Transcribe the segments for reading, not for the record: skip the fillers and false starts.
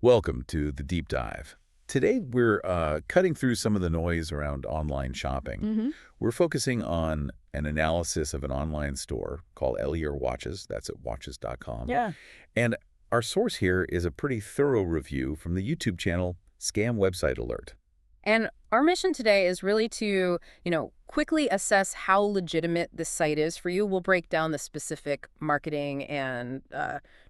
Welcome to the Deep Dive. Today we're cutting through some of the noise around online shopping. hmm We're focusing on an analysis of an online store called Elior Watches. That's at watches.com. Yeah. And our source here is a pretty thorough review from the YouTube channel Scam Website Alert. And our mission today is really to, quickly assess how legitimate this site is for you. We'll break down the specific marketing and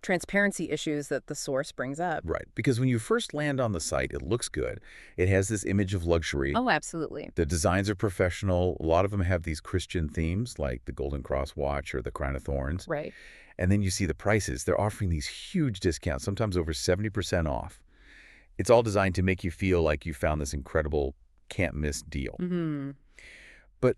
transparency issues that the source brings up. Right, because when you first land on the site, it looks good. It has this image of luxury. Oh, absolutely. The designs are professional. A lot of them have these Christian themes like the Golden Cross watch or the Crown of Thorns. Right. And then you see the prices. They're offering these huge discounts, sometimes over 70% off. It's all designed to make you feel like you found this incredible can't-miss deal. hmm But,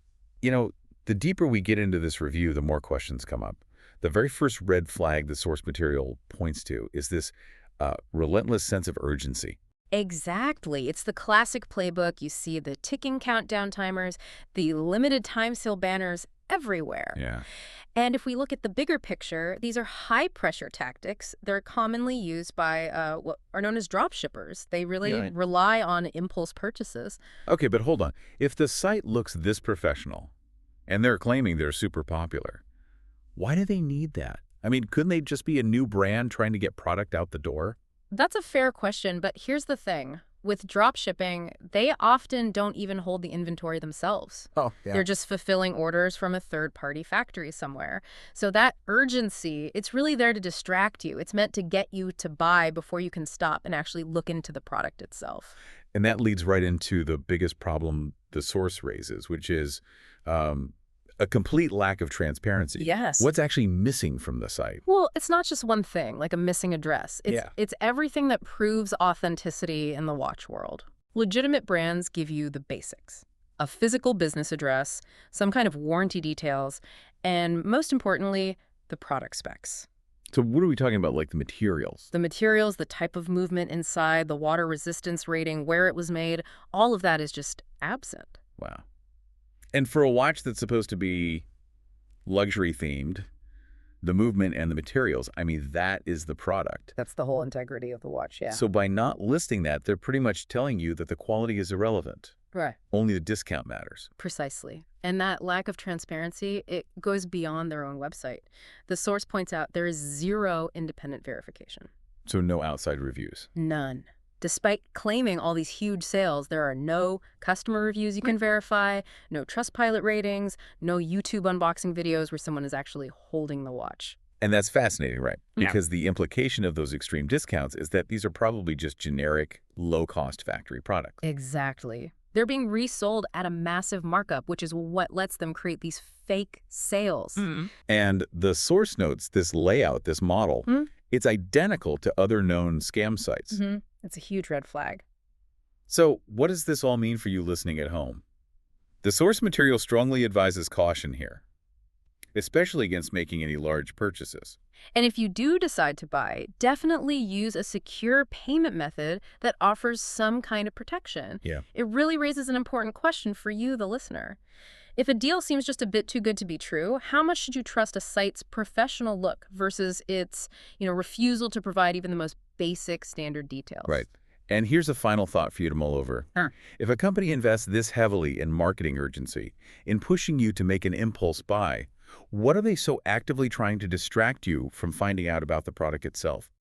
the deeper we get into this review, the more questions come up. The very first red flag the source material points to is this relentless sense of urgency. Exactly. It's the classic playbook. You see the ticking countdown timers, the limited time sale banners everywhere. Yeah. And if we look at the bigger picture, these are high-pressure tactics. They're commonly used by what are known as drop shippers. They really Yeah. rely on impulse purchases. Okay, but hold on. If the site looks this professional, and they're claiming they're super popular, why do they need that? I mean, couldn't they just be a new brand trying to get product out the door? That's a fair question, but here's the thing. With drop shipping, they often don't even hold the inventory themselves. Oh, They're just fulfilling orders from a third-party factory somewhere. So that urgency, it's really there to distract you. It's meant to get you to buy before you can stop and actually look into the product itself. And that leads right into the biggest problem the source raises, which is a complete lack of transparency. Yes. What's actually missing from the site? Well, it's not just one thing, like a missing address. It's, Yeah. it's everything that proves authenticity in the watch world. Legitimate brands give you the basics. A physical business address, some kind of warranty details, and most importantly, the product specs. So what are we talking about, like the materials? The materials, the type of movement inside, the water resistance rating, where it was made, all of that is just absent. Wow. And for a watch that's supposed to be luxury themed, the movement and the materials, I mean, that is the product. That's the whole integrity of the watch, yeah. So by not listing that, they're pretty much telling you that the quality is irrelevant. Right. Only the discount matters. Precisely. And that lack of transparency, it goes beyond their own website. The source points out there is zero independent verification. So no outside reviews. None. Despite claiming all these huge sales, there are no customer reviews you can verify, no Trustpilot ratings, no YouTube unboxing videos where someone is actually holding the watch. And that's fascinating, right? Yeah. Because the implication of those extreme discounts is that these are probably just generic, low-cost factory products. Exactly. They're being resold at a massive markup, which is what lets them create these fake sales. And the source notes this layout, this model, it's identical to other known scam sites. It's a huge red flag. So what does this all mean for you listening at home? The source material strongly advises caution here, especially against making any large purchases. And if you do decide to buy, definitely use a secure payment method that offers some kind of protection. Yeah. It really raises an important question for you, the listener. If a deal seems just a bit too good to be true, how much should you trust a site's professional look versus its, refusal to provide even the most basic standard details? Right. And here's a final thought for you to mull over. Sure. If a company invests this heavily in marketing urgency, in pushing you to make an impulse buy, what are they so actively trying to distract you from finding out about the product itself?